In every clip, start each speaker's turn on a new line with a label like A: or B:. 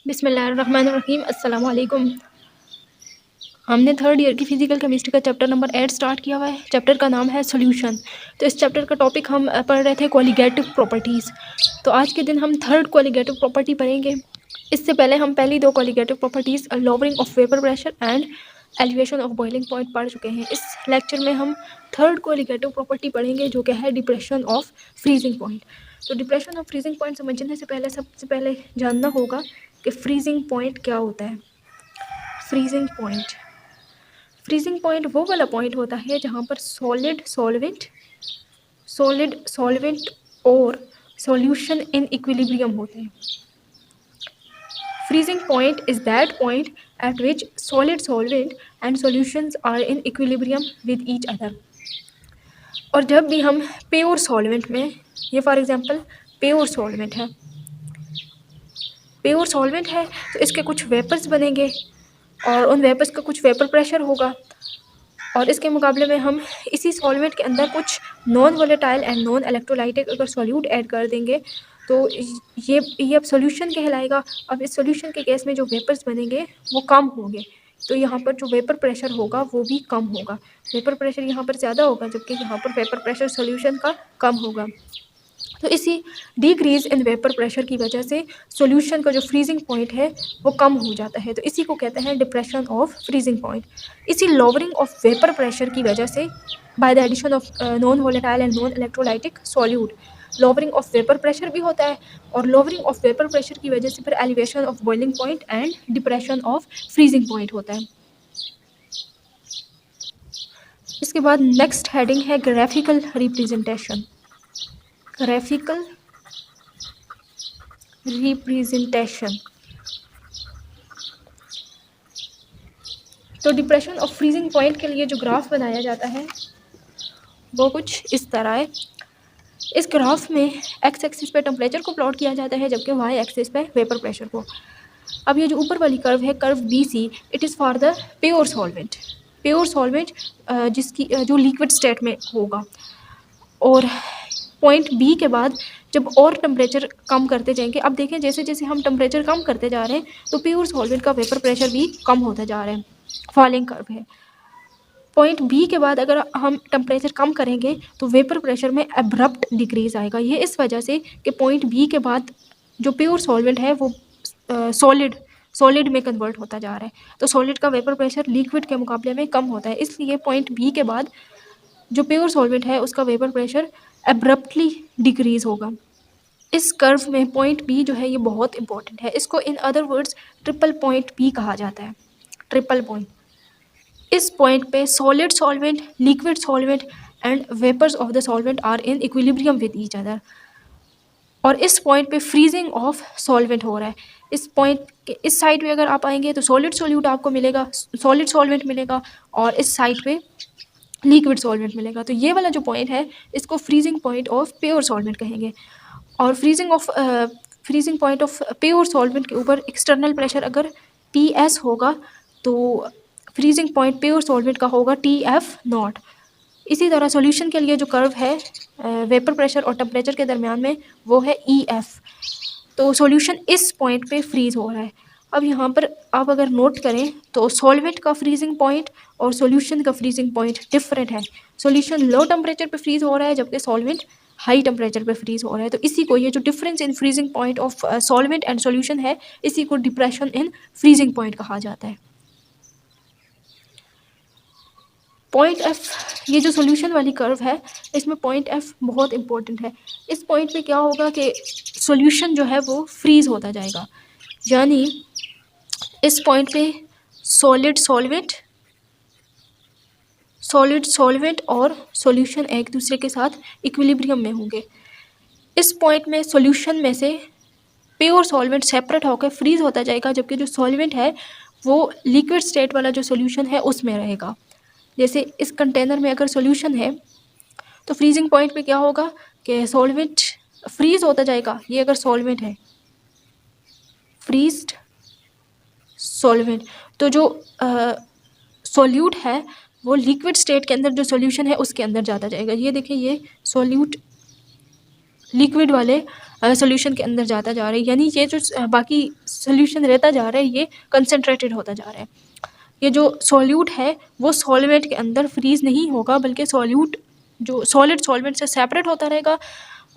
A: बिस्मिल्लाहिर्रहमानिर्रहीम। अस्सलाम वालेकुम। हमने थर्ड ईयर की फ़िज़िकल केमिस्ट्री का चैप्टर नंबर 8 स्टार्ट किया हुआ है। चैप्टर का नाम है सॉल्यूशन। तो इस चैप्टर का टॉपिक हम पढ़ रहे थे कोलिगेटिव प्रॉपर्टीज़। तो आज के दिन हम थर्ड कोलिगेटिव प्रॉपर्टी पढ़ेंगे। इससे पहले हम पहली दो colligative properties lowering of vapour pressure and elevation of boiling point पढ़ चुके हैं। इस लेक्चर में हम थर्ड कोलिगेटिव प्रॉपर्टी पढ़ेंगे जो कि है डिप्रेशन ऑफ फ्रीजिंग पॉइंट। तो डिप्रेशन ऑफ फ्रीजिंग पॉइंट समझने से पहले सबसे पहले जानना होगा कि फ्रीजिंग पॉइंट क्या होता है। फ्रीजिंग पॉइंट वो वाला पॉइंट होता है जहाँ पर सॉलिड सॉल्वेंट और सॉल्यूशन इन इक्विलिब्रियम होते हैं। Freezing point is that point at which solid solvent and solutions are in equilibrium with each other. और जब भी हम प्योर सॉल्वेंट में, ये फॉर एग्जांपल प्योर सॉल्वेंट है तो इसके कुछ वेपर्स बनेंगे और उन वेपर्स का कुछ वेपर प्रेशर होगा। और इसके मुकाबले में हम इसी सॉल्वेंट के अंदर कुछ non volatile and non electrolytic अगर सॉल्यूट ऐड कर देंगे तो ये अब सॉल्यूशन कहलाएगा। अब इस सॉल्यूशन के केस में जो वेपर्स बनेंगे वो कम होंगे, तो यहाँ पर जो वेपर प्रेशर होगा वो भी कम होगा। वेपर प्रेशर यहाँ पर ज़्यादा होगा जबकि यहाँ पर वेपर प्रेशर सॉल्यूशन का कम होगा। तो इसी डिक्रीज इन वेपर प्रेशर की वजह से सॉल्यूशन का जो फ्रीजिंग पॉइंट है वो कम हो जाता है। तो इसी को कहते हैं डिप्रेशन ऑफ फ्रीजिंग पॉइंट। इसी लोवरिंग ऑफ वेपर प्रेशर की वजह से by the addition of non volatile and non electrolytic solute lowering of vapour pressure भी होता है, और लोवरिंग ऑफ वेपर प्रेशर की वजह से फिर elevation of boiling point and depression of freezing point होता है। इसके बाद नेक्स्ट हेडिंग है ग्राफिकल रिप्रेजेंटेशन। Graphical representation. तो डिप्रेशन ऑफ फ्रीजिंग पॉइंट के लिए जो ग्राफ बनाया जाता है वो कुछ इस तरह है। इस ग्राफ में एक्स एक्सिस पे टेम्परेचर को प्लॉट किया जाता है जबकि वाई एक्सिस पे वेपर प्रेशर को। अब ये जो ऊपर वाली कर्व है, curve B C, it is for the pure solvent जिसकी जो लिक्विड स्टेट में होगा। और पॉइंट बी के बाद जब और टेम्परेचर कम करते जाएंगे, अब देखें जैसे जैसे हम टेम्परेचर कम करते जा रहे हैं तो प्योर सॉल्वेंट का वेपर प्रेशर भी कम होता जा रहा है, फॉलिंग कर्व है। पॉइंट बी के बाद अगर हम टेम्परेचर कम करेंगे तो वेपर प्रेशर में एब्रप्ट डिक्रीज आएगा। ये इस वजह से कि पॉइंट बी के बाद जो प्योर सॉल्वेंट है वो सॉलिड में कन्वर्ट होता जा रहा है, तो सॉलिड का वेपर प्रेशर लिक्विड के मुकाबले में कम होता है। इसलिए पॉइंट बी के बाद जो प्योर सॉल्वेंट है उसका वेपर प्रेशर एब्रप्टली डिक्रीज होगा। इस कर्व में पॉइंट बी जो है ये बहुत इंपॉर्टेंट है। इसको in other words triple point बी कहा जाता है, ट्रिपल पॉइंट। इस पॉइंट पे solid solvent, liquid solvent and vapours of the solvent are in equilibrium with each other. और इस पॉइंट पे फ्रीजिंग ऑफ सॉल्वेंट हो रहा है। इस पॉइंट के इस साइड पे अगर आप आएंगे तो सॉलिड सॉल्यूट आपको मिलेगा, सॉलिड सॉल्वेंट मिलेगा, और इस साइड पे लिक्विड सॉल्वेंट मिलेगा। तो ये वाला जो पॉइंट है इसको freezing point of pure solvent कहेंगे। और freezing point of pure solvent के ऊपर एक्सटर्नल प्रेशर अगर Ts होगा तो फ्रीजिंग पॉइंट प्योर सॉल्वेंट का होगा Tf0। इसी तरह सॉल्यूशन के लिए जो कर्व है वेपर प्रेशर और टेम्परेचर के दरमियान में वो है Ef। तो सॉल्यूशन इस पॉइंट पे फ्रीज हो रहा है। अब यहाँ पर आप अगर नोट करें तो सॉल्वेंट का फ्रीजिंग पॉइंट और सॉल्यूशन का फ्रीजिंग पॉइंट डिफरेंट है। सॉल्यूशन लो टेम्परेचर पे फ्रीज हो रहा है जबकि सॉल्वेंट हाई टेम्परेचर पे फ्रीज हो रहा है। तो इसी को, ये जो difference in freezing point of solvent and solution है, इसी को डिप्रेशन इन फ्रीजिंग पॉइंट कहा जाता है। पॉइंट एफ, ये जो सॉल्यूशन वाली कर्व है इसमें पॉइंट एफ बहुत इंपॉर्टेंट है। इस पॉइंट पे क्या होगा कि सॉल्यूशन जो है वो फ्रीज होता जाएगा, यानी इस पॉइंट पे सॉलिड सॉल्वेंट और सॉल्यूशन एक दूसरे के साथ इक्विलिब्रियम में होंगे। इस पॉइंट में सॉल्यूशन में से प्योर सॉल्वेंट सेपरेट होकर फ्रीज होता जाएगा जबकि जो सॉल्वेंट है वो लिक्विड स्टेट वाला जो सॉल्यूशन है उसमें रहेगा। जैसे इस कंटेनर में अगर सॉल्यूशन है तो फ्रीजिंग पॉइंट पे क्या होगा कि सॉल्वेंट फ्रीज होता जाएगा। ये अगर सॉल्वेंट है, फ्रीज्ड सॉल्वेंट, तो जो सॉल्यूट है वो लिक्विड स्टेट के अंदर जो सॉल्यूशन है उसके अंदर जाता जाएगा। ये देखिए, ये सॉल्यूट लिक्विड वाले सोल्यूशन के अंदर जाता जा रहा है, यानी ये जो बाकी सोल्यूशन रहता जा रहा है ये कंसनट्रेटेड होता जा रहा है। ये जो सॉल्यूट है वो सॉल्वेंट के अंदर फ्रीज नहीं होगा, बल्कि सॉल्यूट जो सॉलिड सॉल्वेंट से सेपरेट होता रहेगा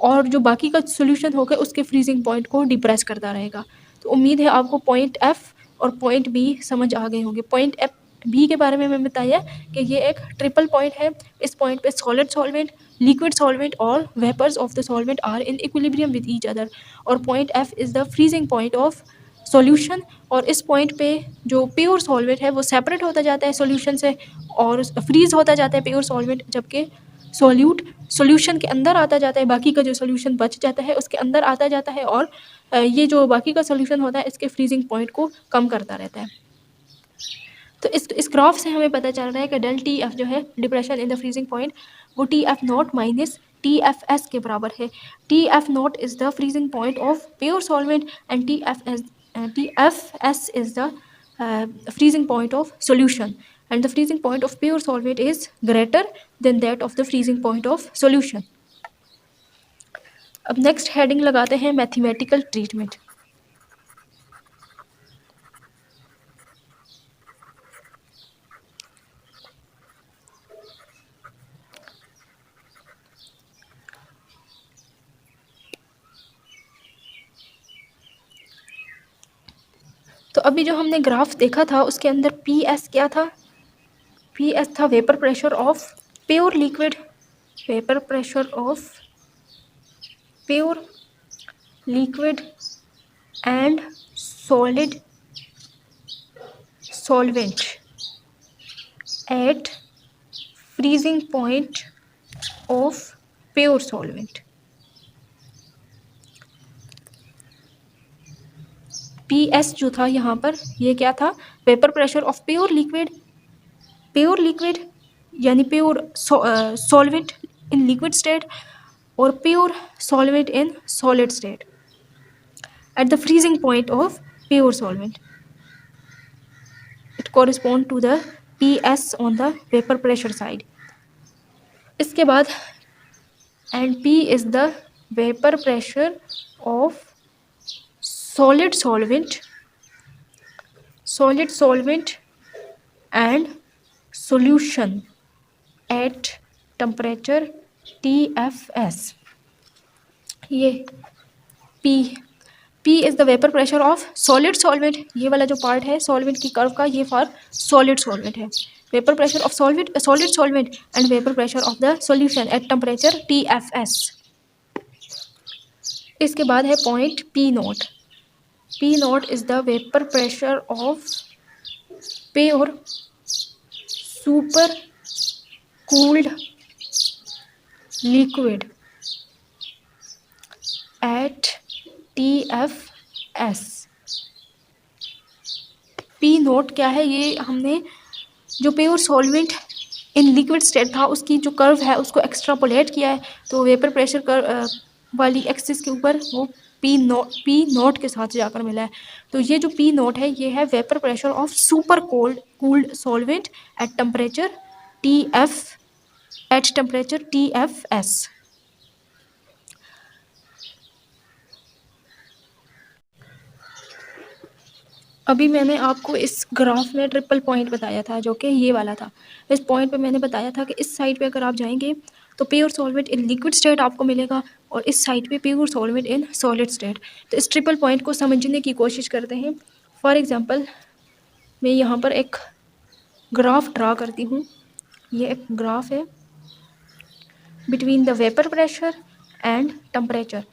A: और जो बाकी का सोल्यूशन होगा उसके फ्रीजिंग पॉइंट को डिप्रेस करता रहेगा। तो उम्मीद है आपको पॉइंट एफ और पॉइंट बी समझ आ गए होंगे। पॉइंट एफ बी के बारे में मैं बताया कि ये एक ट्रिपल पॉइंट है। इस पॉइंट पे सॉलिड सॉल्वेंट, लिक्विड सॉल्वेंट और vapours of the solvent are in equilibrium with each other. और point F is the freezing point of solution. और इस पॉइंट पे जो प्योर सॉल्वेंट है वो सेपरेट होता जाता है सॉल्यूशन से और फ्रीज होता जाता है प्योर सॉल्वेंट, जबकि सॉल्यूट सॉल्यूशन के अंदर आता जाता है, बाकी का जो सॉल्यूशन बच जाता है उसके अंदर आता जाता है और ये जो बाकी का सॉल्यूशन होता है इसके फ्रीजिंग पॉइंट को कम करता रहता है। तो इस ग्राफ से हमें पता चल रहा है कि डेल टी एफ जो है depression in the freezing point वो T F not minus T F S के बराबर है। T F not is the freezing point of pure solvent and T F S is the freezing point of solution, and the freezing point of pure solvent is greater than that of the freezing point of solution. अब next heading लगाते हैं mathematical treatment. तो अभी जो हमने graph देखा था उसके अंदर पी एस क्या था? पी एस था vapour pressure of pure liquid, vapour pressure of pure liquid and solid solvent at freezing point of pure solvent. PS जो था यहाँ पर ये क्या था? Vapour pressure of pure liquid, pure liquid यानी pure solvent in liquid state और pure solvent in solid state at the freezing point of pure solvent. It correspond to the PS on the vapor pressure side. इसके बाद and P is the vapor pressure of solid solvent and solution at temperature TFS. ये P is the vapour pressure of solid solvent, ये वाला जो part है solvent की curve का ये फॉर सॉलिड सॉल्वेंट है। Vapour pressure of solid solvent and vapour pressure of the solution at temperature TFS। इसके बाद है point P note. P note is the vapour pressure of pure super cooled liquid at TFS। P note क्या है? ये हमने जो pure solvent in liquid state था उसकी जो कर्व है उसको एक्स्ट्रापोलेट किया है, तो वेपर प्रेशर कर्व वाली एक्सिस के ऊपर वो P नोट के साथ जाकर मिला है। तो ये जो P नोट है ये है vapour pressure of super cooled solvent at temperature TFS। अभी मैंने आपको इस ग्राफ में ट्रिपल पॉइंट बताया था जो कि ये वाला था। इस पॉइंट पे मैंने बताया था कि इस साइड पे अगर आप जाएंगे तो pure solvent in liquid state आपको मिलेगा और इस साइड पे pure solvent in solid state. तो इस ट्रिपल पॉइंट को समझने की कोशिश करते हैं। फॉर एग्जांपल मैं यहाँ पर एक ग्राफ ड्रा करती हूँ। ये एक ग्राफ है between the vapour pressure and temperature.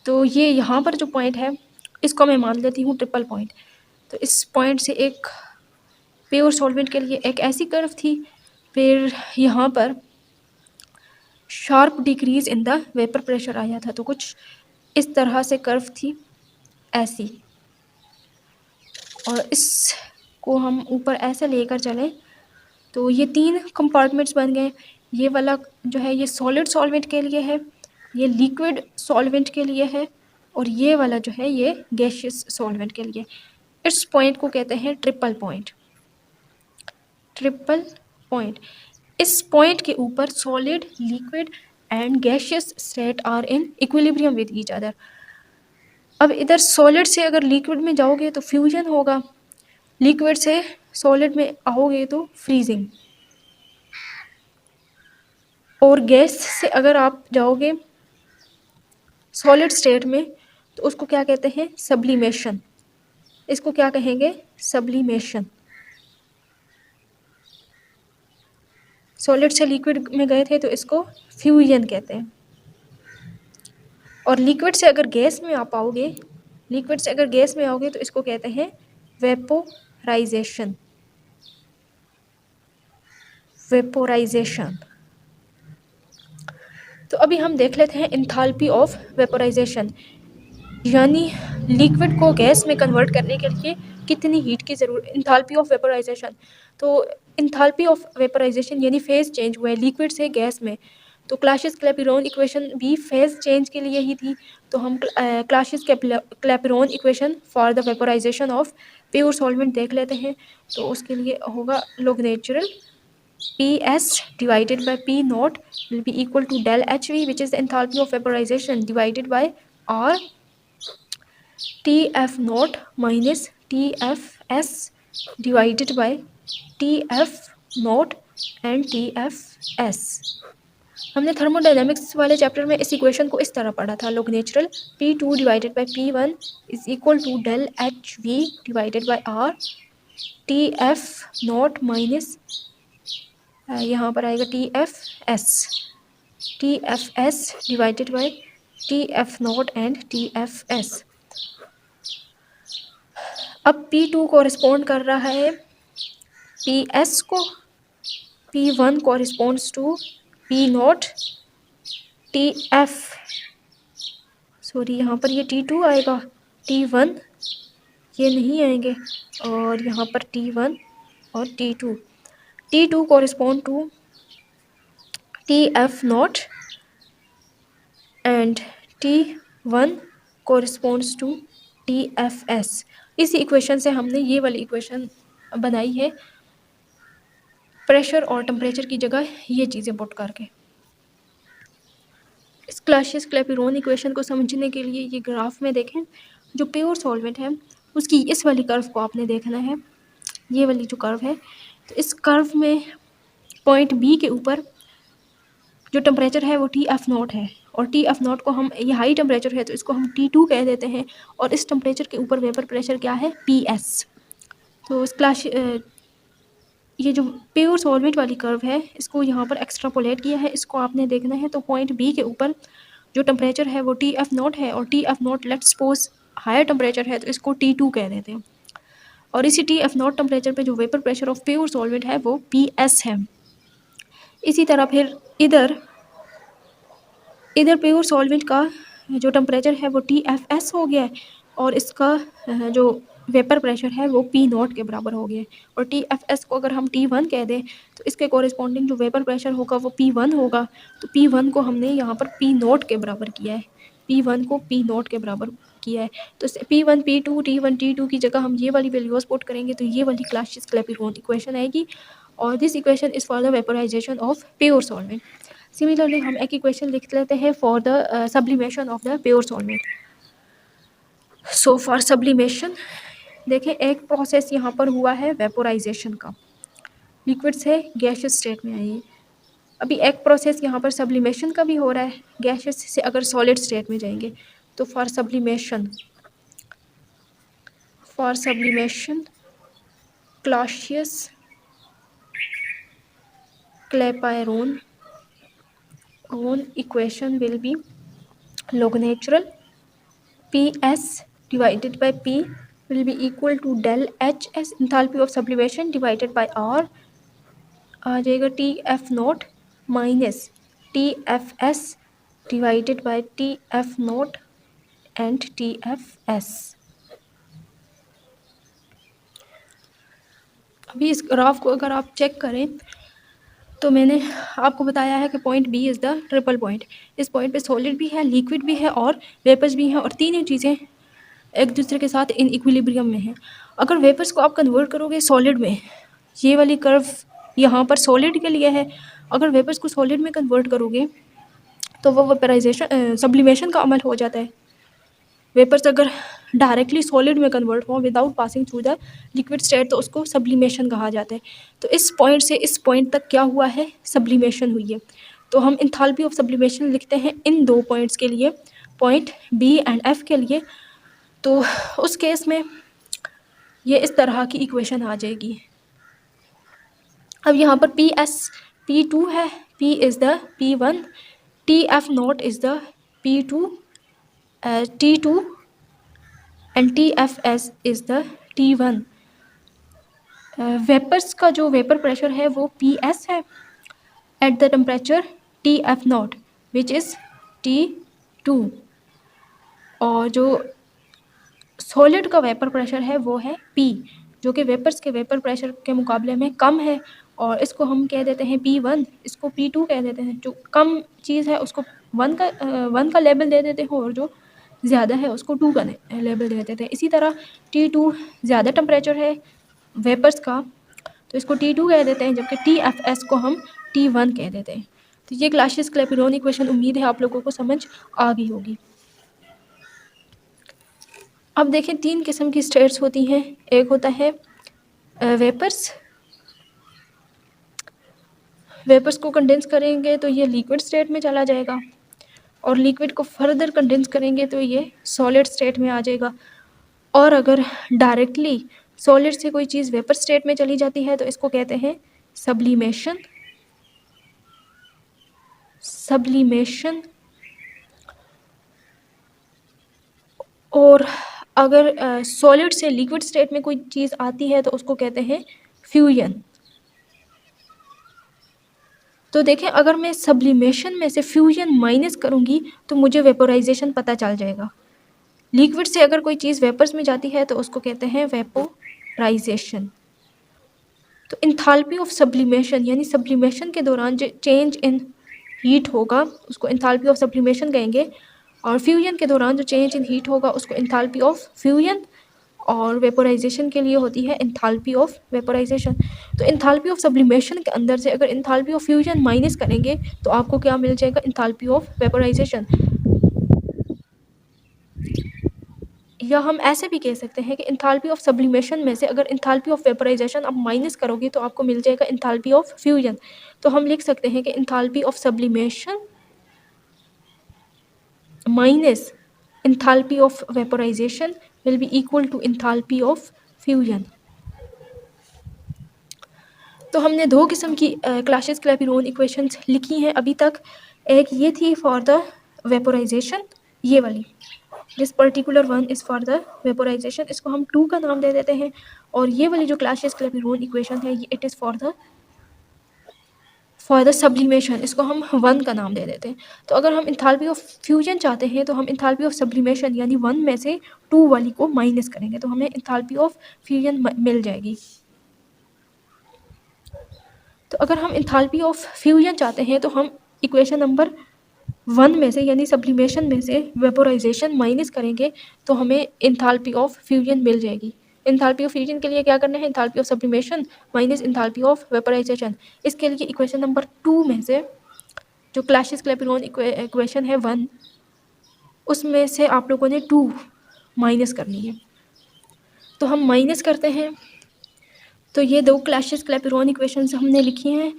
A: तो ये यहाँ पर जो पॉइंट है इसको मैं मान लेती हूँ ट्रिपल पॉइंट। तो इस पॉइंट से एक प्योर सॉल्वेंट के लिए एक ऐसी कर्व थी, फिर यहाँ पर sharp decrease in the vapour pressure आया था, तो कुछ इस तरह से कर्व थी ऐसी, और इसको हम ऊपर ऐसे लेकर चलें तो ये 3 कंपार्टमेंट्स बन गए। ये वाला जो है ये सॉलिड सॉल्वेंट के लिए है, ये लिक्विड सॉल्वेंट के लिए है और ये वाला जो है ये गैसियस सॉल्वेंट के लिए। इस पॉइंट को कहते हैं ट्रिपल पॉइंट। ट्रिपल पॉइंट, इस पॉइंट के ऊपर solid, liquid and gaseous state are in equilibrium with each other. अब इधर सॉलिड से अगर लिक्विड में जाओगे तो फ्यूजन होगा, लिक्विड से सॉलिड में आओगे तो फ्रीजिंग, और गैस से अगर आप जाओगे सॉलिड स्टेट में तो उसको क्या कहते हैं, सब्लिमेशन। इसको क्या कहेंगे, सब्लिमेशन। सॉलिड से लिक्विड में गए थे तो इसको फ्यूजन कहते हैं। और लिक्विड से अगर गैस में आ पाओगे, लिक्विड से अगर गैस में आओगे तो इसको कहते हैं वेपोराइजेशन, वेपोराइजेशन। तो अभी हम देख लेते हैं इंथैल्पी ऑफ वेपोराइजेशन, यानी लिक्विड को गैस में कन्वर्ट करने के लिए कितनी हीट की ज़रूरत, इंथैल्पी ऑफ वेपोराइजेशन। तो इंथैल्पी ऑफ वेपोराइजेशन यानी फेज चेंज हुआ है लिक्विड से गैस में। तो क्लासियस-क्लैपेरॉन इक्वेशन भी फेज चेंज के लिए ही थी। तो हम Clausius-Clapeyron equation for the vaporisation of pure solvent देख लेते हैं। तो उसके लिए होगा log natural PS divided by P naught will be equal to del HV, which is the enthalpy of vaporization, divided by R TF naught minus TFS divided by TF naught and TFS। हमने thermodynamics वाले chapter में इस equation को इस तरह पढ़ा था, log natural P2 divided by P1 is equal to del HV divided by R TF naught minus यहाँ पर आएगा TFS divided by TF not and TFS। अब P2 कॉरेस्पॉन्ड कर रहा है PS को, P1 corresponds to P naught, TF sorry यहाँ पर ये T2 आएगा, T1 ये नहीं आएंगे, और यहाँ पर T1 और T2, T2 correspond to TF naught and T1 corresponds to TFS। इस इक्वेशन से हमने ये वाली इक्वेशन बनाई है प्रेशर और टेम्परेचर की जगह ये चीज़ें पुट करके। इस क्लासियस-क्लैपेरॉन इक्वेशन को समझने के लिए ये ग्राफ में देखें, जो प्योर सॉल्वेंट है उसकी इस वाली कर्व को आपने देखना है, ये वाली जो कर्व है। तो इस कर्व में पॉइंट बी के ऊपर जो टेम्परेचर है वो TF नॉट है, और TF नॉट को हम, ये हाई टेम्परेचर है तो इसको हम T2 कह देते हैं, और इस टेम्परेचर के ऊपर वेपर प्रेशर क्या है, PS। तो इस ये जो प्योर सॉल्वेंट वाली कर्व है इसको यहाँ पर एक्स्ट्रापोलेट किया है, इसको आपने देखना है। तो पॉइंट बी के ऊपर जो टेम्परेचर है वो TF नॉट है, और TF naught let's suppose higher temperature है तो इसको T2 कह देते हैं, और इसी TF नॉट टेम्परेचर पे जो vapour pressure of pure solvent है वो PS है। इसी तरह फिर इधर प्योर सॉल्वेंट का जो टेम्परेचर है वो TFS हो गया है, और इसका जो वेपर प्रेशर है वो P नॉट के बराबर हो गया है। और TFS को अगर हम T1 कह दें तो इसके कॉरेस्पॉन्डिंग जो वेपर प्रेशर होगा वो P1 होगा। तो P1 को हमने यहाँ पर P नॉट के बराबर किया है, P1 को P नॉट के बराबर किया है। तो P1 P2 T1 T2 की जगह हम ये वाली वैल्यूज पुट करेंगे तो ये वाली क्लासियस-क्लैपेरॉन इक्वेशन आएगी, और this equation is for the vaporisation of pure solvent. Similarly हम एक इक्वेशन लिख लेते हैं for the sublimation of the pure solvent. So for sublimation देखें, एक प्रोसेस यहाँ पर हुआ है वेपोराइजेशन का, लिक्विड से गैसियस स्टेट में आई है। अभी एक प्रोसेस यहाँ पर सब्लिमेशन का भी हो रहा है, गैसियस से अगर सॉलिड स्टेट में जाएंगे तो for sublimation Clausius Clapeyron equation will be log natural PS divided by P will be equal to del HS enthalpy of sublimation divided by R आ जाएगा TF not minus TFS divided by TF not and TFS। अभी इस graph को अगर आप check करें तो मैंने आपको बताया है कि point B is the triple point. इस पॉइंट पे सॉलिड भी है, लिक्विड भी है और वेपर्स भी हैं, और तीनों चीज़ें एक दूसरे के साथ इन इक्विलिब्रियम में हैं। अगर वेपर्स को आप कन्वर्ट करोगे सॉलिड में, ये वाली कर्व यहाँ पर सॉलिड के लिए है, अगर वेपर्स को सॉलिड में कन्वर्ट करोगे तो वो वेपराइजेशन सब्लिमेशन का अमल हो जाता है। वेपर्स अगर डायरेक्टली सॉलिड में कन्वर्ट हो without passing through the liquid state तो उसको सब्लिमेशन कहा जाता है। तो इस पॉइंट से इस पॉइंट तक क्या हुआ है, सब्लिमेशन हुई है। तो हम इंथाल्पी ऑफ सब्लिमेशन लिखते हैं इन दो पॉइंट्स के लिए, पॉइंट बी एंड एफ के लिए। तो उस केस में ये इस तरह की इक्वेशन आ जाएगी। अब यहाँ पर पी एस P2 है, P is the P1, TF naught is the P2, T2 and TFS is the T1। Vapours का जो वेपर प्रेशर है वो PS है at the temperature TF naught which is T2, और जो सॉलिड का vapour pressure है वो है P, जो कि वेपर्स के वेपर प्रेशर के मुकाबले में कम है, और इसको हम कह देते हैं P1, इसको P2 कह देते हैं। जो कम चीज़ है उसको 1 का लेबल दे देते हैं, और जो ज़्यादा है उसको 2 का लेबल दे देते हैं। इसी तरह T2 ज़्यादा टेम्परेचर है वेपर्स का, तो इसको T2 कह देते हैं, जबकि TFS को हम T1 कह देते हैं। तो ये क्लासियस-क्लैपेरॉन इक्वेशन उम्मीद है आप लोगों को समझ आ गई होगी। अब देखें 3 किस्म की स्टेट्स होती हैं। एक होता है वेपर्स, वेपर्स को कंडेंस करेंगे तो ये लिक्विड स्टेट में चला जाएगा, और लिक्विड को फर्दर कंडेंस करेंगे तो ये सॉलिड स्टेट में आ जाएगा। और अगर डायरेक्टली सॉलिड से कोई चीज़ वेपर स्टेट में चली जाती है तो इसको कहते हैं सब्लिमेशन। सब्लिमेशन। और अगर सॉलिड से लिक्विड स्टेट में कोई चीज़ आती है तो उसको कहते हैं फ्यूजन। तो देखें, अगर मैं सब्लिमेशन में से फ्यूजन माइनस करूँगी तो मुझे वेपोराइजेशन पता चल जाएगा। लिक्विड से अगर कोई चीज़ वेपर्स में जाती है तो उसको कहते हैं वेपोराइजेशन। तो इंथाल्पी ऑफ सब्लिमेशन यानी सब्लिमेशन के दौरान जो चेंज इन हीट होगा उसको इंथाल्पी ऑफ सब्लिमेशन कहेंगे, और फ्यूजन के दौरान जो चेंज इन हीट होगा उसको इंथाल्पी ऑफ फ्यूजन, और वेपोराइजेशन के लिए होती है इंथाल्पी ऑफ वेपोराइजेशन। तो इंथाल्पी ऑफ सब्लिमेशन के अंदर से अगर इंथाल्पी ऑफ फ्यूजन माइनस करेंगे तो आपको क्या मिल जाएगा, इंथाल्पी ऑफ वेपोराइजेशन। या हम ऐसे भी कह सकते हैं कि इंथाल्पी ऑफ सब्लिमेशन में से अगर इंथाल्पी ऑफ वेपोराइजेशन आप माइनस करोगे तो आपको मिल जाएगा इंथाल्पी ऑफ फ्यूजन। तो हम लिख सकते हैं कि enthalpy of sublimation minus enthalpy of vaporisation will be equal to enthalpy of fusion. तो हमने 2 किस्म की क्लासियस-क्लैपेरॉन इक्वेशंस लिखी हैं अभी तक। एक ये थी फॉर द वेपोराइजेशन, ये वाली, this particular one is for the vaporisation, इसको हम 2 का नाम दे देते हैं। और ये वाली जो क्लासियस-क्लैपेरॉन इक्वेशन है ये it is for the sublimation, इसको हम 1 का नाम दे देते हैं। तो अगर हम इंथाल्पी ऑफ फ्यूजन चाहते हैं तो हम इंथाल्पी ऑफ सब्लिमेशन यानी 1 में से 2 वाली को माइनस करेंगे तो हमें इंथाल्पी ऑफ फ्यूजन मिल जाएगी। तो अगर हम इंथाल्पी ऑफ फ्यूजन चाहते हैं तो हम इक्वेशन नंबर 1 में से यानी सब्लिमेशन में से वेपोराइजेशन माइनस करेंगे तो हमें इंथाल्पी ऑफ फ्यूजन मिल जाएगी। इंथाल्पी ऑफ फ्यूजन के लिए क्या करना है, enthalpy of sublimation minus enthalpy of vaporisation. इसके लिए इक्वेशन नंबर 2 में से जो क्लासियस-क्लैपेरॉन इक्वेशन है 1, उसमें से आप लोगों ने 2 माइनस करनी है। तो हम माइनस करते हैं। तो ये 2 क्लासियस-क्लैपेरॉन इक्वेशंस हमने लिखी हैं।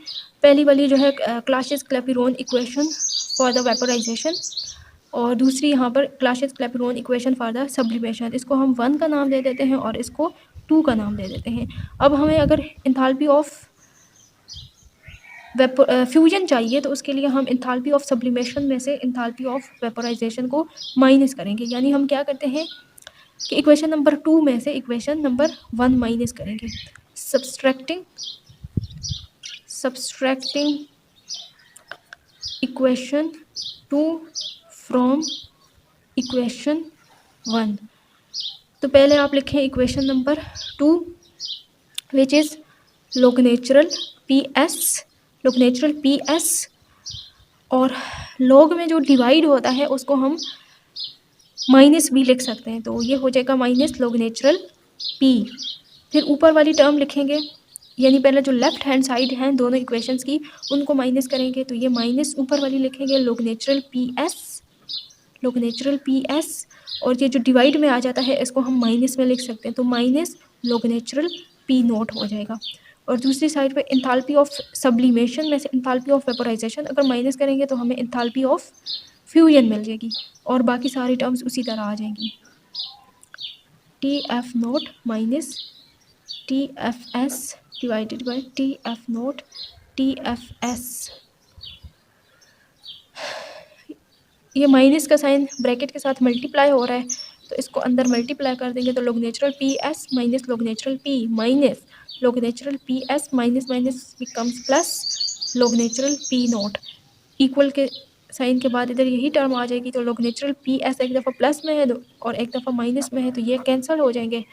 A: पहली वाली जो है Clausius-Clapeyron equation for the vaporisation, और दूसरी यहाँ पर Clausius-Clapeyron equation for the sublimation. इसको हम 1 का नाम दे देते हैं और इसको 2 का नाम दे देते हैं। अब हमें अगर इंथाल्पी ऑफ फ्यूजन चाहिए तो उसके लिए हम इंथाल्पी ऑफ सब्लिमेशन में से इंथाल्पी ऑफ वेपोराइजेशन को माइनस करेंगे। यानी हम क्या करते हैं कि इक्वेशन नंबर 2 में से इक्वेशन नंबर 1 माइनस करेंगे। Subtracting equation 2 from equation 1। तो पहले आप लिखें equation number 2 which is log natural PS, और log में जो डिवाइड होता है उसको हम माइनस भी लिख सकते हैं, तो ये हो जाएगा माइनस log natural P। फिर ऊपर वाली टर्म लिखेंगे, यानी पहले जो लेफ़्ट हैंड साइड हैं दोनों इक्वेशंस की उनको माइनस करेंगे, तो ये माइनस ऊपर वाली लिखेंगे log natural PS लोग नेचुरल पी एस, और ये जो डिवाइड में आ जाता है इसको हम माइनस में लिख सकते हैं, तो माइनस लोग नेचुरल पी नोट हो जाएगा। और दूसरी साइड पे इंथाल्पी ऑफ सब्लिमेशन में से इंथाल्पी ऑफ वेपोराइजेशन अगर माइनस करेंगे तो हमें इंथाल्पी ऑफ फ्यूजन मिल जाएगी, और बाकी सारी टर्म्स उसी तरह आ जाएंगी। T F nought minus T F S divided by T F nought T F S. ये माइनस का साइन ब्रैकेट के साथ मल्टीप्लाई हो रहा है, तो इसको अंदर मल्टीप्लाई कर देंगे तो लोग नेचुरल पी एस माइनस लोग नेचुरल पी माइनस लोग natural P S minus minus becomes plus लोग नेचुरल पी नोट। इक्वल के साइन के बाद इधर यही टर्म आ जाएगी, तो लोग नेचुरल पी एस एक दफ़ा प्लस में है और एक दफ़ा माइनस में है, तो ये कैंसिल हो जाएंगे।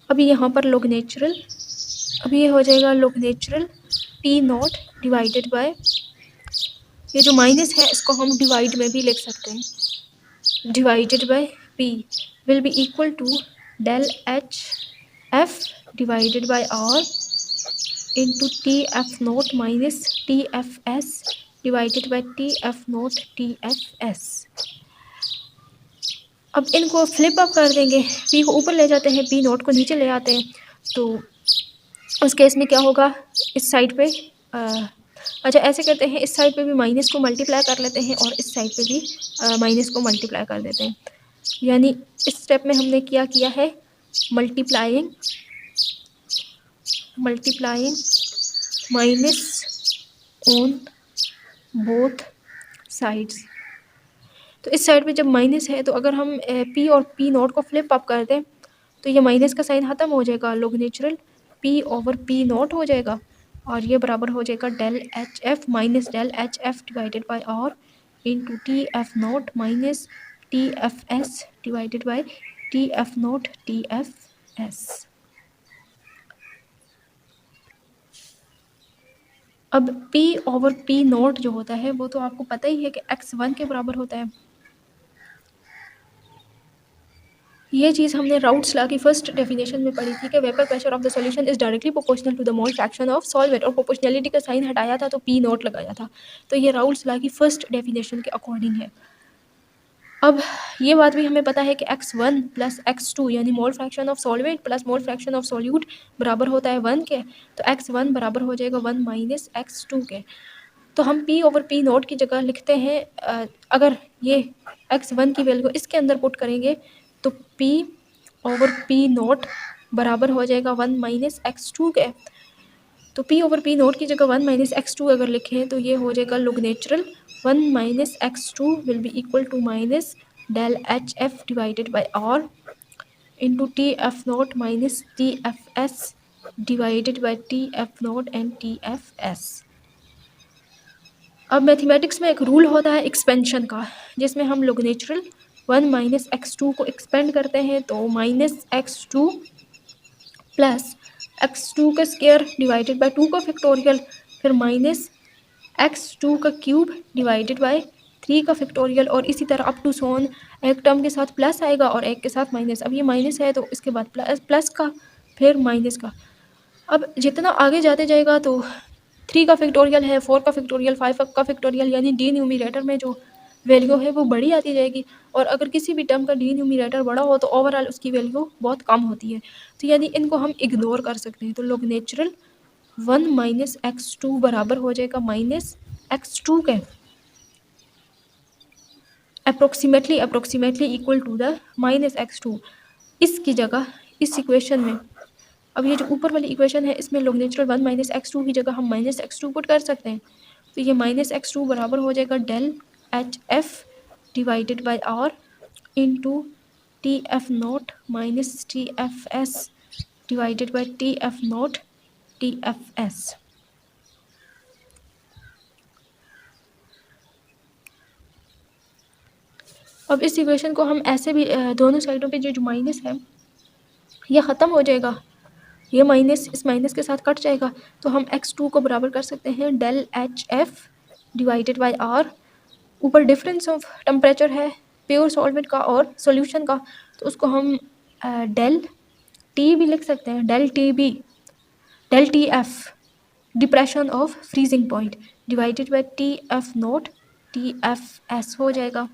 A: अभी यहाँ पर लोग नेचुरल, अभी ये हो जाएगा log natural P note divided by, ये जो माइनस है इसको हम डिवाइड में भी लिख सकते हैं, divided by P will be equal to del H F divided by R into T F nought minus T F S divided by T F nought T F S. अब इनको फ्लिप अप कर देंगे, P को ऊपर ले जाते हैं, P note को नीचे ले आते हैं, तो उस केस में क्या होगा, इस साइड पे अच्छा ऐसे करते हैं, इस साइड पे भी माइनस को मल्टीप्लाई कर लेते हैं और इस साइड पे भी माइनस को मल्टीप्लाई कर देते हैं। यानी इस स्टेप में हमने क्या किया है, multiplying minus on both sides. तो इस साइड पे जब माइनस है तो अगर हम पी और पी नोट को फ्लिप अप कर दें तो ये माइनस का साइन ख़त्म हो जाएगा, log natural P over P nought हो जाएगा, और ये बराबर हो जाएगा del H F minus del H F divided by R into T F nought minus T F S divided by T F nought T F S. अब p over p nought जो होता है वो तो आपको पता ही है कि x1 के बराबर होता है। ये चीज़ हमने राउट्स लॉ की फर्स्ट डेफिनेशन में पढ़ी थी कि vapour pressure of the solution is directly proportional to the mole fraction of solvent, और प्रोपोर्शनलिटी का साइन हटाया था तो p नोट लगाया था, तो ये राउट्स लॉ की फर्स्ट डेफिनेशन के अकॉर्डिंग है। अब ये बात भी हमें पता है कि x1 प्लस x2 यानी मोल fraction of solvent plus mole fraction of solute बराबर होता है 1 के, तो x1 बराबर हो जाएगा 1 माइनस x2 के। तो हम p ओवर p नोट की जगह लिखते हैं, अगर ये x1 की वैल्यू इसके अंदर पुट करेंगे तो p ओवर p नोट बराबर हो जाएगा 1 माइनस x2 के। तो p ओवर p नोट की जगह 1 माइनस x2 अगर लिखें तो ये हो जाएगा log natural 1 minus x2 will be equal to minus del H F divided by R into T F nought minus T F S divided by T F nought and T F S. अब mathematics में एक rule होता है expansion का, जिसमें हम लोग natural 1 minus x2 को एक्सपेंड करते हैं, तो माइनस x2 प्लस x2 का स्क्वायर डिवाइडेड बाय 2 का फैक्टोरियल, फिर माइनस x2 का क्यूब डिवाइडेड बाय 3 का फैक्टोरियल, और इसी तरह अप टू सोन एक टर्म के साथ प्लस आएगा और एक के साथ माइनस। अब ये माइनस है तो इसके बाद प्लस का, फिर माइनस का। अब जितना आगे जाते जाएगा तो 3 का फैक्टोरियल है, 4 का फैक्टोरियल, 5 का फैक्टोरियल, यानी डी न्यूमरेटर में जो वैल्यू है वो बड़ी आती जाएगी, और अगर किसी भी टर्म का डी न्यूमरेटर बड़ा हो तो ओवरऑल उसकी वैल्यू बहुत कम होती है, तो यानी इनको हम इग्नोर कर सकते हैं। तो लोग नेचुरल 1 माइनस x2 बराबर हो जाएगा माइनस x2 के approximately equal to the minus x2। इसकी जगह इस इक्वेशन में, अब ये जो ऊपर वाली इक्वेशन है इसमें लोग नेचुरल 1 माइनस x2 की जगह हम माइनस x2 पुट कर सकते हैं, तो ये माइनस x2 बराबर हो जाएगा del H F divided by R into T F nought minus T F S divided by T F nought T F S. अब इस इक्वेशन को हम ऐसे भी दोनों साइडों पे जो माइनस है ये ख़त्म हो जाएगा, ये माइनस इस माइनस के साथ कट जाएगा, तो हम x2 को बराबर कर सकते हैं del H F divided by R. ऊपर डिफरेंस ऑफ टेम्परेचर है प्योर सॉल्वेंट का और सॉल्यूशन का, तो उसको हम डेल टी भी लिख सकते हैं, del T F depression of freezing point, divided by T F nought, T F S हो जाएगा।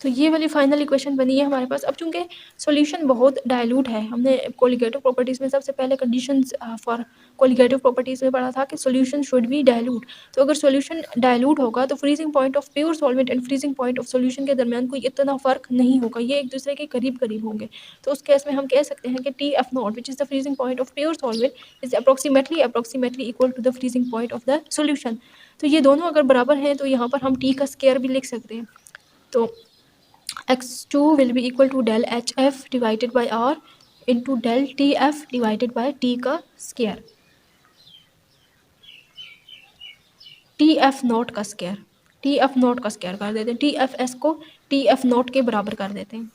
A: तो ये वाली फाइनल इक्वेशन बनी है हमारे पास। अब चूंकि सॉल्यूशन बहुत डाइल्यूट है, हमने कोलिगेटिव प्रॉपर्टीज़ में सबसे पहले कंडीशंस फॉर कोलिगेटिव प्रॉपर्टीज़ में पढ़ा था कि सॉल्यूशन शुड बी डाइल्यूट। तो अगर सॉल्यूशन डाइल्यूट होगा तो freezing point of pure solvent and freezing point of solution के दरमियान कोई इतना फ़र्क नहीं होगा, ये एक दूसरे के करीब करीब होंगे। तो उस केस में हम कह सकते हैं कि T F nought which is the freezing point of pure solvent is approximately equal to the freezing point of the solution. तो ये दोनों अगर बराबर हैं तो यहाँ पर हम टी का स्केयर भी लिख सकते हैं। तो x2 will be equal to del hf divided by r into del tf divided by t का स्केयर, tf नॉट का स्केयर, tf नॉट का स्केयर कर देते हैं, tfs को tf नॉट के बराबर कर देते हैं।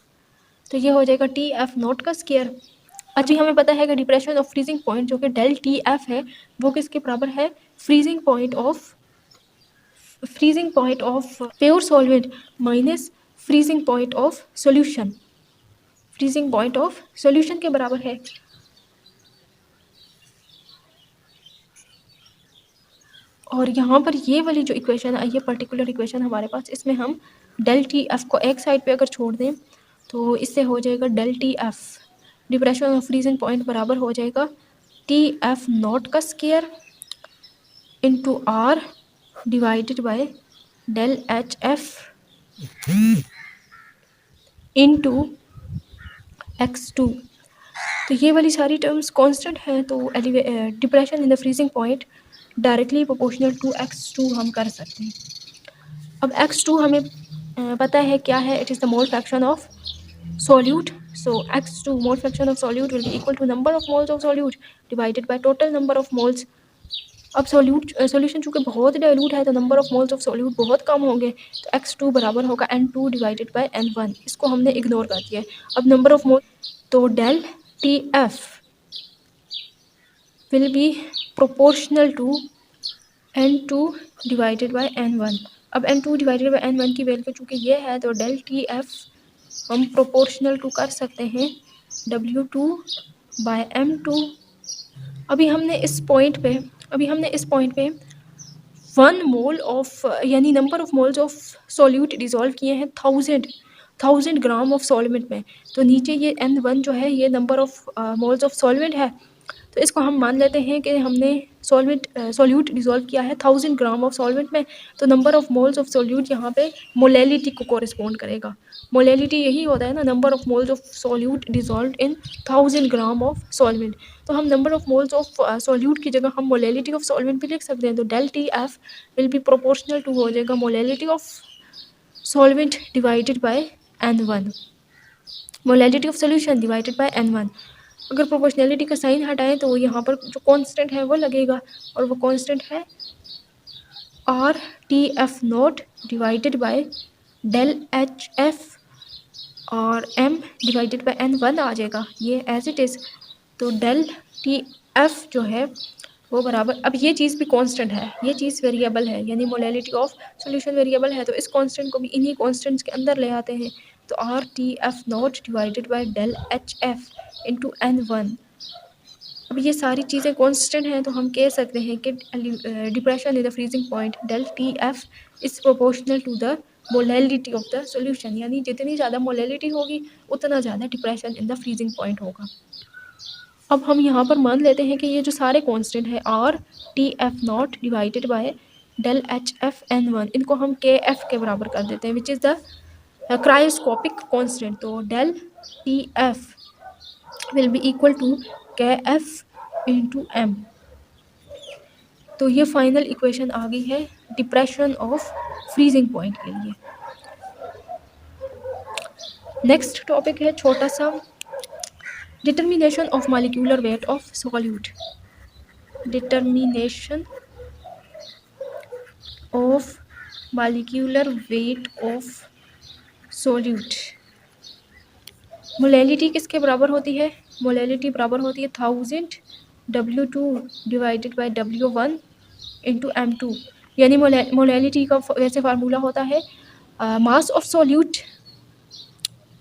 A: तो ये हो जाएगा tf नॉट का स्केयर। अच्छा हमें पता है कि डिप्रेशन ऑफ फ्रीजिंग पॉइंट जो कि डेल tf है वो किसके बराबर है, freezing point of pure solvent minus freezing point of solution, freezing point of solution के बराबर है। और यहाँ पर ये वाली जो इक्वेशन है, ये पर्टिकुलर इक्वेशन हमारे पास, इसमें हम डेल टी एफ को एक साइड पे अगर छोड़ दें तो इससे हो जाएगा del T F depression of freezing point बराबर हो जाएगा टी एफ नॉट का square into R divided by del H F into x2। तो ये वाली सारी टर्म्स कांस्टेंट हैं, तो depression in the freezing point directly proportional to x2 हम कर सकते हैं। अब x2 हमें पता है क्या है, it is the mole fraction of solute. So x2 mole fraction of solute will be equal to number of moles of solute divided by total number of moles. अब सॉल्यूशन चूँकि बहुत डाइल्यूट है तो number of moles of solute बहुत कम होंगे, तो x2 बराबर होगा n2 डिवाइडेड बाय n1। इसको हमने इग्नोर कर दिया है। अब नंबर ऑफ मोल, तो del T F will be proportional to n2 divided by n1। अब n2 डिवाइडेड बाय n1 की वैल्यू चूँकि ये है तो डेल टी एफ हम प्रोपोर्शनल टू कर सकते हैं W2 बाय M2। अभी हमने इस पॉइंट पे 1 मोल ऑफ यानी number of moles of solute dissolve किए हैं 1000 ग्राम ऑफ सॉल्वेंट में। तो नीचे ये N1 जो है ये number of moles of solvent है, तो इसको हम मान लेते हैं कि हमने सॉल्यूट डिज़ोल्व किया है 1000 ग्राम ऑफ सॉल्वेंट में। तो number of moles of solute यहाँ पे मोलैलिटी को कॉरेस्पॉन्ड करेगा। मोलैलिटी यही होता है ना, number of moles of solute dissolve in 1000 gram of solvent. तो हम number of moles of solute की जगह हम मोलैलिटी ऑफ सॉल्वेंट भी लिख सकते हैं। तो del T F will be proportional to हो जाएगा molality of solvent divided by n1, molality of solution divided by n1। अगर प्रोपोर्शनैलिटी का साइन हटाएं तो यहाँ पर जो कांस्टेंट है वो लगेगा, और वो कांस्टेंट है R T F nought divided by del H F और m डिवाइडेड बाय n1 आ जाएगा, ये एज इट इज़। तो डेल टी एफ जो है वो बराबर, अब ये चीज़ भी कांस्टेंट है, ये चीज़ वेरिएबल है, यानी मोलैलिटी ऑफ सॉल्यूशन वेरिएबल है, तो इस कांस्टेंट को भी इन्हीं कांस्टेंट्स के अंदर ले आते हैं। तो R T F nought divided by del H F into n1। अब ये सारी चीज़ें कांस्टेंट हैं, तो हम कह सकते हैं कि depression in the freezing point del T F is proportional to the molality of the solution, यानी जितनी ज़्यादा मोलैलिटी होगी उतना ज़्यादा depression in the freezing point होगा। अब हम यहाँ पर मान लेते हैं कि ये जो सारे कांस्टेंट हैं R T F nought divided by del H F n1, इनको हम के एफ के बराबर कर देते हैं, which is the cryoscopic constant. तो del T F will be equal to K F into M. तो ये फाइनल इक्वेशन आ गई है डिप्रेशन ऑफ फ्रीजिंग पॉइंट के लिए। नेक्स्ट टॉपिक है छोटा सा, determination of molecular weight of solute. Determination of molecular weight of solute. Molality किसके बराबर होती है, मोलैलिटी बराबर होती है 1000 W2 divided by W1 into M2, यानी मोलैलिटी का वैसे फार्मूला होता है mass of solute,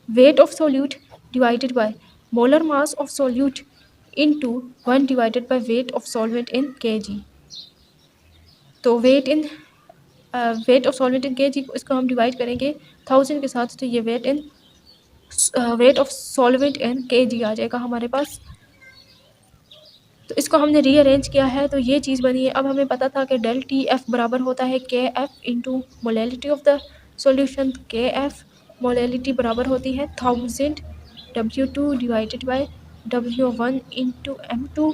A: weight of solute divided by molar mass of solute into 1 divided by weight of solvent in kg। तो weight of solvent in kg को इसको हम divide करेंगे 1000 के साथ, तो ये weight of solvent in kg आ जाएगा हमारे पास। तो इसको हमने रीअरेंज किया है तो ये चीज़ बनी है। अब हमें पता था कि डेल टी एफ बराबर होता है के F into molality of the solution. के एफ मोलैलिटी बराबर होती है 1000 W2 divided by W1 into M2।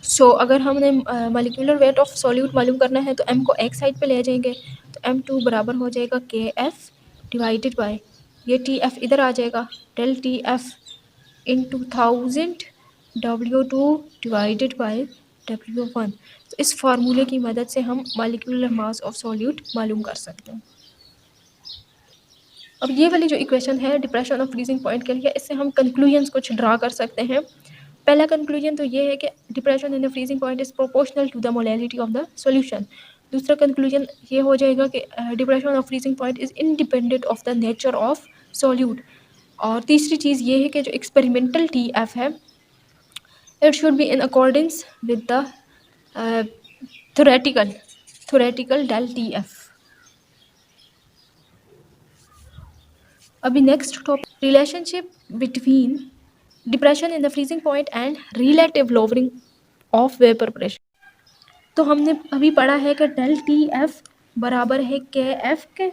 A: सो अगर हमने मॉलिक्यूलर वेट ऑफ सॉल्यूट मालूम करना है तो M को एक साइड पे ले जाएंगे, तो M2 बराबर हो जाएगा के एफ डिवाइडेड बाय ये टी एफ इधर आ जाएगा, del T F into 1000 W2 divided by W1। तो इस फार्मूले की मदद से हम मॉलिक्यूलर मास ऑफ सॉल्यूट मालूम कर सकते हैं। अब ये वाली जो इक्वेशन है डिप्रेशन ऑफ फ्रीजिंग पॉइंट के लिए, इससे हम कंक्लूजन्स कुछ ड्रा कर सकते हैं। पहला कंक्लूजन तो ये है कि depression in the freezing point is proportional to the molality of the solution. दूसरा कंक्लूजन ये हो जाएगा कि depression of freezing point is independent of the nature of solute. और तीसरी चीज़ ये है कि जो एक्सपेरिमेंटल टी एफ है it should be in accordance with the theoretical del TF। अभी next topic, relationship between depression in the freezing point and relative lowering of vapour pressure. तो हमने अभी पढ़ा है कि डेल टी एफ बराबर है के एफ के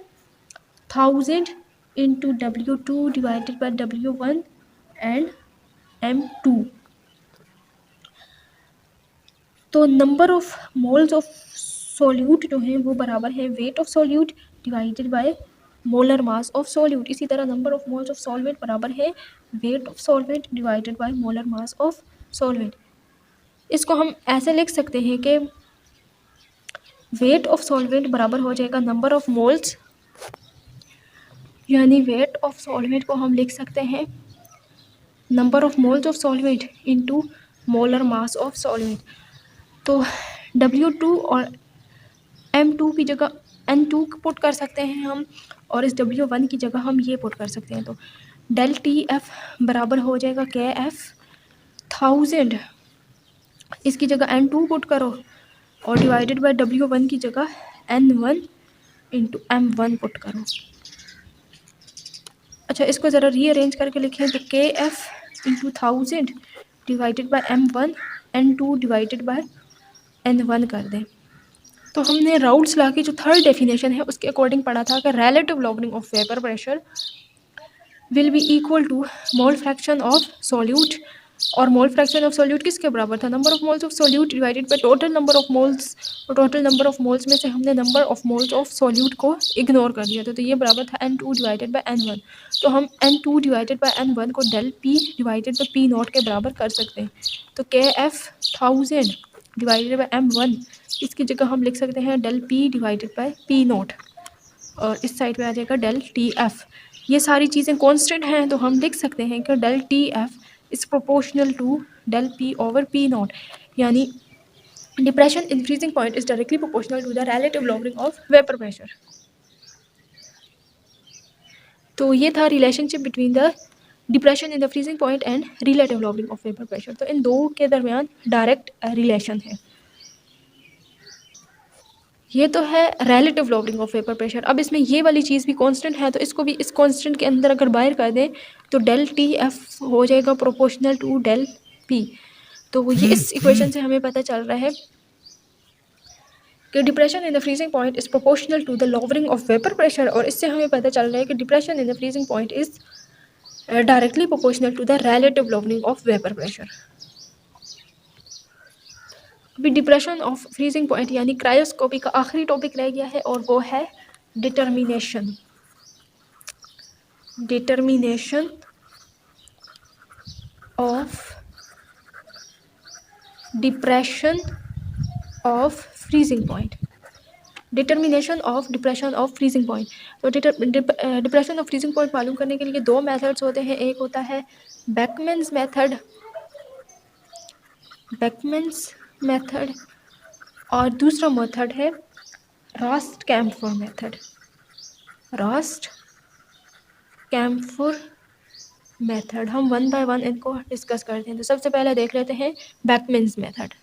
A: 1000 into W2 divided by W1 and M2। तो number of moles of solute जो है वो बराबर है weight of solute divided by molar mass of solute. इसी तरह number of moles of solvent बराबर है weight of solvent divided by molar mass of solvent. इसको हम ऐसे लिख सकते हैं कि वेट ऑफ सॉल्वेंट बराबर हो जाएगा नंबर ऑफ मोल्स, यानी वेट ऑफ सॉल्वेंट को हम लिख सकते हैं number of moles of solvent into molar mass of solvent. तो W2 और M2 की जगह N2 पुट कर सकते हैं हम, और इस W1 की जगह हम ये पुट कर सकते हैं। तो डेल टी एफ बराबर हो जाएगा के एफ 1000, इसकी जगह N2 पुट करो और डिवाइडेड बाय W1 की जगह N1 इंटू M1 पुट करो। अच्छा, इसको ज़रा रीअरेंज करके लिखें तो के F into 1000 divided by M1 N2 divided by N1 कर दें। तो हमने राउल्ट्स लॉ की जो थर्ड डेफिनेशन है उसके अकॉर्डिंग पढ़ा था कि relative lowering of vapour pressure will be equal to mole fraction of solute. और मोल फ्रैक्शन ऑफ सॉल्यूट किसके बराबर था, number of moles of solute divided by total number of moles. और टोटल नंबर ऑफ मोल्स में से हमने number of moles of solute को ignore कर दिया था, तो ये बराबर था N2 डिवाइडेड बाय N1। तो हम N2 डिवाइडेड बाय N1 को del P divided by P nought के बराबर कर सकते हैं। तो के एफ 1000 डिवाइडेड बाय M1, इसकी जगह हम लिख सकते हैं del P divided by P nought, और इस साइड पे आ जाएगा डेल टी एफ। ये सारी चीज़ें कांस्टेंट हैं, तो हम लिख सकते हैं कि del T F is proportional to del P over P not, यानी depression in freezing point is directly proportional to the relative lowering of vapour pressure. तो ये था relationship between the depression in the freezing point and relative lowering of vapour pressure. तो इन दो के दरमियान direct relation है। ये तो है relative lowering of vapour pressure. अब इसमें ये वाली चीज़ भी कांस्टेंट है, तो इसको भी इस कांस्टेंट के अंदर अगर बाहर कर दें तो डेल टी एफ हो जाएगा प्रोपोर्शनल टू डेल पी। तो ये इस इक्वेशन से हमें पता चल रहा है कि depression in the freezing point is proportional to the lowering of vapour pressure, और इससे हमें पता चल रहा है कि depression in the freezing point is directly proportional to the relative lowering of vapour pressure. अभी डिप्रेशन ऑफ फ्रीजिंग पॉइंट यानी क्रायोस्कोपी का आखिरी टॉपिक रह गया है, और वो है determination of depression of freezing point. Determination of depression of freezing point. तो डिप्रेशन ऑफ फ्रीजिंग पॉइंट मालूम करने के लिए दो मेथड्स होते हैं। एक होता है बेकमैन्स मेथड और दूसरा मेथड है रास्ट कैम्फोर मेथड हम वन बाय वन इनको डिस्कस करते हैं। तो सबसे पहले देख लेते हैं बेकमैन्स मेथड।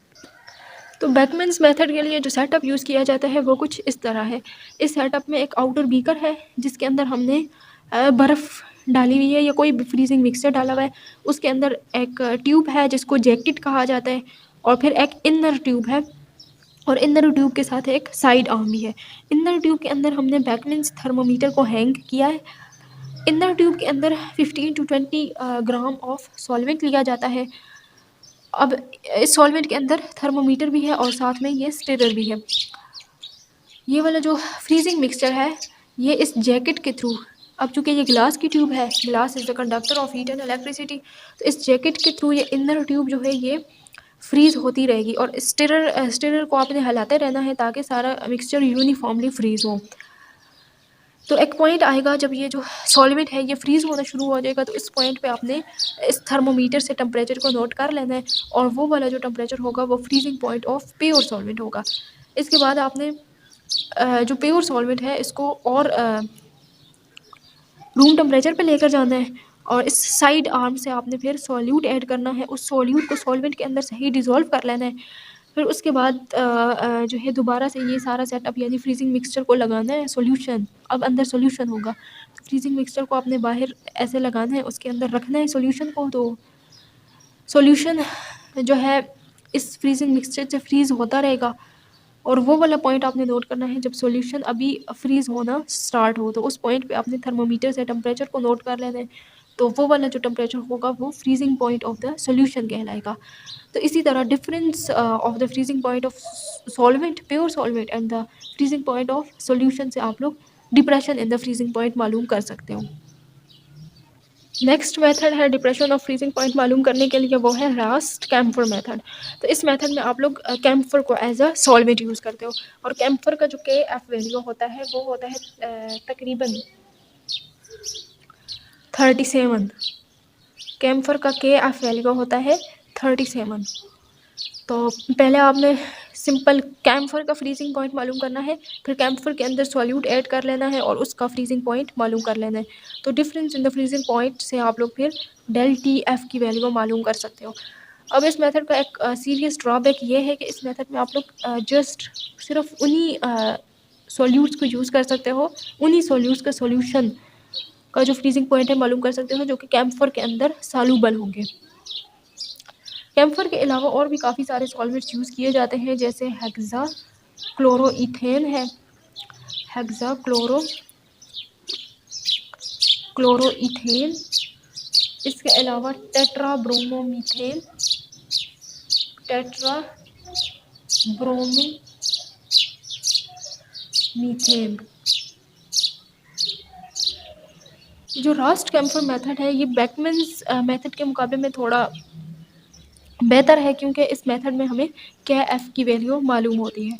A: तो बेकमैन्स मेथड के लिए जो सेटअप यूज़ किया जाता है वो कुछ इस तरह है। इस सेटअप में एक आउटर बीकर है जिसके अंदर हमने बर्फ़ डाली हुई है या कोई भी फ्रीजिंग मिक्सचर डाला हुआ है। उसके अंदर एक ट्यूब है जिसको जैकेट कहा जाता है, और फिर एक इनर ट्यूब है, और इनर ट्यूब के साथ एक साइड आर्म भी है। इनर ट्यूब के अंदर हमने बेकमैन्स थर्मोमीटर को हैंग किया है। इनर ट्यूब के अंदर 15 to 20 ग्राम ऑफ सॉल्वेंट लिया जाता है। अब इस सॉल्वेंट के अंदर थर्मोमीटर भी है और साथ में ये स्टिरर भी है। ये वाला जो फ्रीजिंग मिक्सचर है ये इस जैकेट के थ्रू, अब चूँकि ये ग्लास की ट्यूब है, glass is the conductor of heat and electricity, तो इस जैकेट के थ्रू ये इनर ट्यूब जो है ये फ्रीज़ होती रहेगी, और स्टिरर को आपने हिलाते रहना है ताकि सारा मिक्सचर यूनिफॉर्मली फ्रीज़ हो। तो एक पॉइंट आएगा जब ये जो सॉल्वेंट है ये फ्रीज़ होना शुरू हो जाएगा, तो इस पॉइंट पे आपने इस थर्मोमीटर से टेम्परेचर को नोट कर लेना है, और वो वाला जो टेम्परेचर होगा वो freezing point of pure solvent होगा। इसके बाद आपने जो प्योर सॉल्वेंट है इसको और रूम टेम्परेचर पे लेकर जाना है, और इस साइड आर्म से आपने फिर सॉल्यूट ऐड करना है। उस सॉल्यूट को सॉल्वेंट के अंदर सही डिज़ोल्व कर लेना है। फिर उसके बाद जो है दोबारा से ये सारा सेटअप यानी फ्रीजिंग मिक्सचर को लगाना है सॉल्यूशन। अब अंदर सॉल्यूशन होगा, तो फ्रीजिंग मिक्सचर को आपने बाहर ऐसे लगाना है, उसके अंदर रखना है सॉल्यूशन को। तो सॉल्यूशन जो है इस फ्रीजिंग मिक्सचर से फ्रीज़ होता रहेगा, और वो वाला पॉइंट आपने नोट करना है जब सॉल्यूशन अभी फ्रीज़ होना स्टार्ट हो, तो उस पॉइंट पे आपने थर्मोमीटर से टेम्परेचर को नोट कर लेना है। तो वो वाला जो टेम्परेचर होगा वो freezing point of the solution कहलाएगा। तो इसी तरह difference of the freezing point of solvent, pure solvent, and the freezing point of solution से आप लोग depression in the freezing point मालूम कर सकते हो। नेक्स्ट मेथड है डिप्रेशन ऑफ फ्रीजिंग पॉइंट मालूम करने के लिए, वो है रास्ट कैम्फर मेथड। तो इस मेथड में आप लोग कैम्फर को एज अ सॉल्वेंट यूज़ करते हो, और कैम्फर का जो के एफ वैल्यू होता है वो होता है तकरीबन 37। कैम्फर का के एफ वैल्यू होता है 37। तो पहले आपने सिंपल कैम्फर का फ्रीजिंग पॉइंट मालूम करना है, फिर कैम्फर के अंदर सॉल्यूट ऐड कर लेना है और उसका फ्रीजिंग पॉइंट मालूम कर लेना है। तो difference in the freezing point से आप लोग फिर डेल टी एफ की वैल्यू मालूम कर सकते हो। अब इस मेथड का एक सीरियस ड्रॉबैक ये है कि इस मेथड में आप लोग जस्ट सिर्फ उन्हीं सॉल्यूट्स को यूज़ कर सकते हो, उन्हीं सॉल्यूट्स का सॉल्यूशन का जो फ्रीजिंग पॉइंट है मालूम कर सकते हो जो कि कैम्फर के अंदर सॉल्यूबल होंगे। कैम्फर के अलावा और भी काफ़ी सारे सॉल्वेंट्स यूज़ किए जाते हैं, जैसे हेक्सा क्लोरोइथेन है, हेक्सा क्लोरोइथेन, इसके अलावा टेट्रा ब्रोमोमीथेन, टेट्रा ब्रोमोमीथेन। जो रास्ट कैम्फर मेथड है ये बेकमैन्स मेथड के मुकाबले में थोड़ा बेहतर है, क्योंकि इस मेथड में हमें के एफ की वैल्यू मालूम होती है।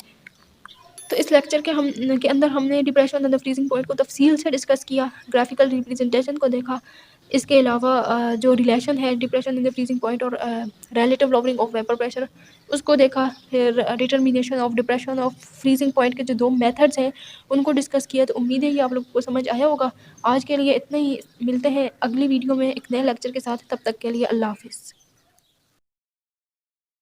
A: तो इस लेक्चर के अंदर हमने depression and the freezing point को तफसील से डिस्कस किया, ग्राफिकल रिप्रेजेंटेशन को देखा। इसके अलावा जो रिलेशन है depression in the freezing point और relative lowering of vapour pressure उसको देखा। फिर determination of depression of freezing point के जो दो मेथड्स हैं उनको डिस्कस किया। तो उम्मीद है कि आप लोगों को समझ आया होगा। आज के लिए इतना ही, मिलते हैं अगली वीडियो में एक नए लेक्चर के साथ। तब तक के लिए अल्लाह हाफिज़।